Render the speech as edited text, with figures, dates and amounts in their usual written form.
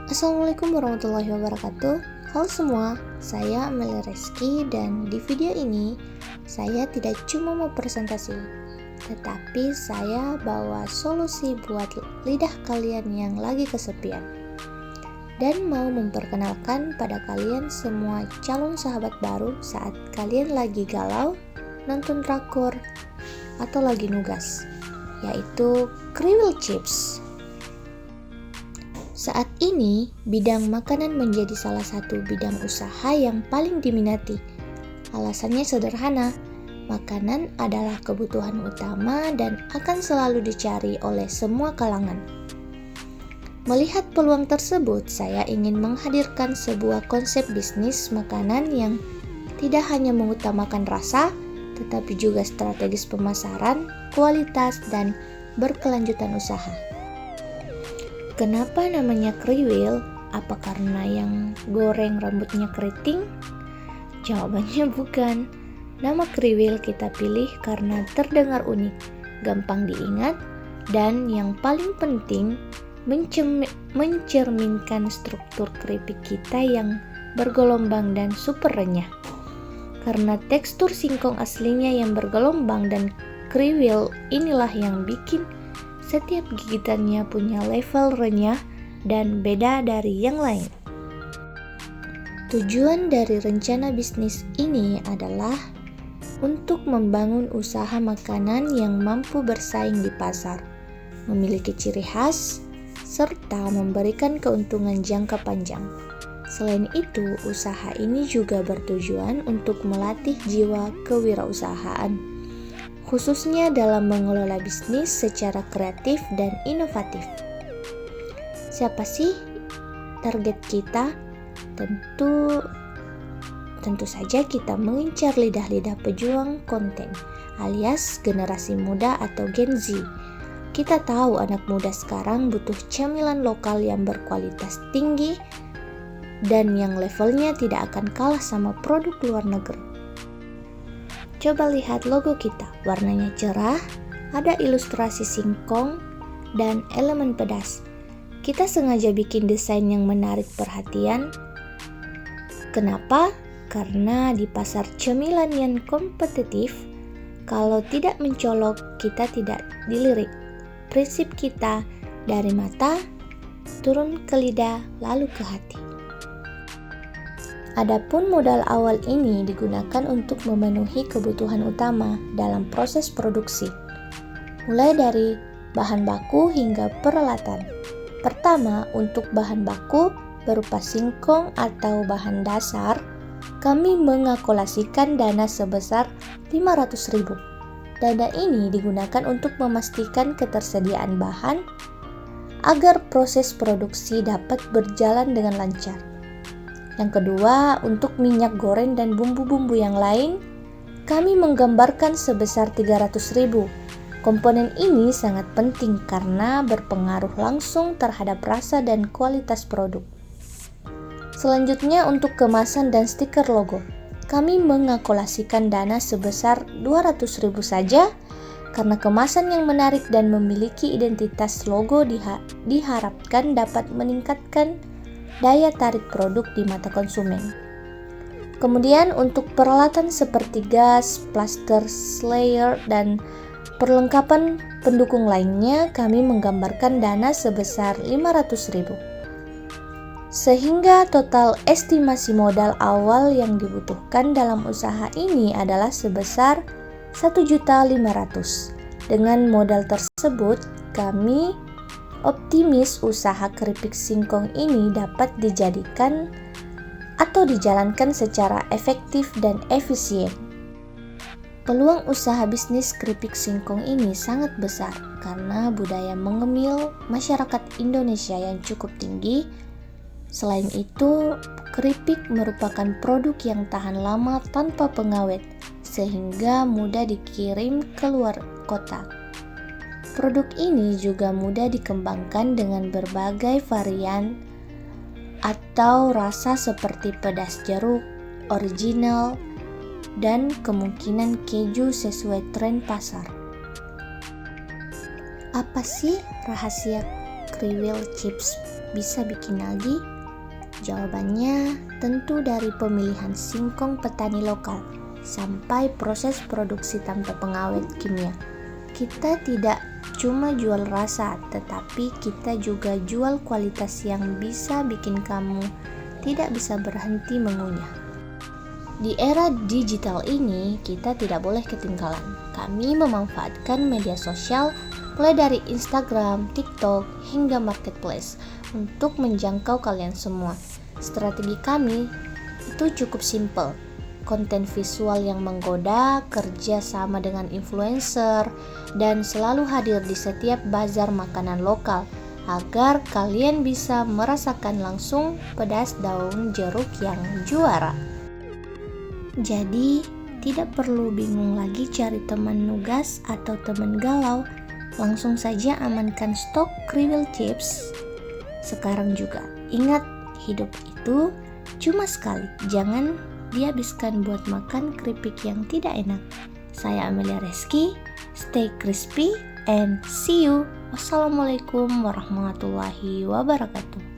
Assalamualaikum warahmatullahi wabarakatuh. Halo semua, saya Amelia Reski dan di video ini saya tidak cuma mau presentasi, tetapi saya bawa solusi buat lidah kalian yang lagi kesepian dan mau memperkenalkan pada kalian semua calon sahabat baru saat kalian lagi galau, nonton drakor, atau lagi nugas, yaitu Kriwil Chips. Saat ini, bidang makanan menjadi salah satu bidang usaha yang paling diminati. Alasannya sederhana, makanan adalah kebutuhan utama dan akan selalu dicari oleh semua kalangan. Melihat peluang tersebut, saya ingin menghadirkan sebuah konsep bisnis makanan yang tidak hanya mengutamakan rasa, tetapi juga strategis pemasaran, kualitas, dan berkelanjutan usaha. Kenapa namanya kriwil? Apa karena yang goreng rambutnya keriting? Jawabannya bukan. Nama kriwil kita pilih karena terdengar unik, gampang diingat, dan yang paling penting mencerminkan struktur keripik kita yang bergelombang dan super renyah. Karena tekstur singkong aslinya yang bergelombang dan kriwil inilah yang bikin setiap gigitannya punya level renyah dan beda dari yang lain. Tujuan dari rencana bisnis ini adalah untuk membangun usaha makanan yang mampu bersaing di pasar, memiliki ciri khas, serta memberikan keuntungan jangka panjang. Selain itu, usaha ini juga bertujuan untuk melatih jiwa kewirausahaan, khususnya dalam mengelola bisnis secara kreatif dan inovatif. Siapa sih target kita? Tentu saja kita mengincar lidah-lidah pejuang konten, alias generasi muda atau Gen Z. Kita tahu anak muda sekarang butuh camilan lokal yang berkualitas tinggi dan yang levelnya tidak akan kalah sama produk luar negeri. Coba lihat logo kita, warnanya cerah, ada ilustrasi singkong, dan elemen pedas. Kita sengaja bikin desain yang menarik perhatian. Kenapa? Karena di pasar cemilan yang kompetitif, kalau tidak mencolok, kita tidak dilirik. Prinsip kita dari mata, turun ke lidah, lalu ke hati. Adapun modal awal ini digunakan untuk memenuhi kebutuhan utama dalam proses produksi, mulai dari bahan baku hingga peralatan. Pertama, untuk bahan baku berupa singkong atau bahan dasar, kami mengalokasikan dana sebesar 500.000. Dana ini digunakan untuk memastikan ketersediaan bahan agar proses produksi dapat berjalan dengan lancar. Yang kedua, untuk minyak goreng dan bumbu-bumbu yang lain, kami menggambarkan sebesar 300.000. Komponen ini sangat penting karena berpengaruh langsung terhadap rasa dan kualitas produk. Selanjutnya, untuk kemasan dan stiker logo, kami mengalokasikan dana sebesar 200.000 saja karena kemasan yang menarik dan memiliki identitas logo diharapkan dapat meningkatkan daya tarik produk di mata konsumen. Kemudian untuk peralatan seperti gas, plaster, slayer, dan perlengkapan pendukung lainnya kami menggambarkan dana sebesar 500.000. Sehingga total estimasi modal awal yang dibutuhkan dalam usaha ini adalah sebesar 1.500.000. Dengan modal tersebut, kami optimis usaha keripik singkong ini dapat dijadikan atau dijalankan secara efektif dan efisien. Peluang usaha bisnis keripik singkong ini sangat besar karena budaya mengemil masyarakat Indonesia yang cukup tinggi. Selain itu, keripik merupakan produk yang tahan lama tanpa pengawet, sehingga mudah dikirim ke luar kota. Produk ini juga mudah dikembangkan dengan berbagai varian atau rasa seperti pedas jeruk, original, dan kemungkinan keju sesuai tren pasar. Apa sih rahasia Kriwil Chips bisa bikin lagi? Jawabannya tentu dari pemilihan singkong petani lokal sampai proses produksi tanpa pengawet kimia. Kita tidak cuma jual rasa, tetapi kita juga jual kualitas yang bisa bikin kamu tidak bisa berhenti mengunyah. Di era digital ini, kita tidak boleh ketinggalan. Kami memanfaatkan media sosial mulai dari Instagram, TikTok, hingga Marketplace untuk menjangkau kalian semua. Strategi kami itu cukup simpel. Konten visual yang menggoda, kerja sama dengan influencer, dan selalu hadir di setiap bazar makanan lokal agar kalian bisa merasakan langsung pedas daun jeruk yang juara. Jadi, tidak perlu bingung lagi cari teman nugas atau teman galau. Langsung saja amankan stok kriwil chips sekarang juga. Ingat, hidup itu cuma sekali. Jangan dihabiskan buat makan keripik yang tidak enak. Saya Amelia Reski, stay crispy and see you. Wassalamualaikum warahmatullahi wabarakatuh.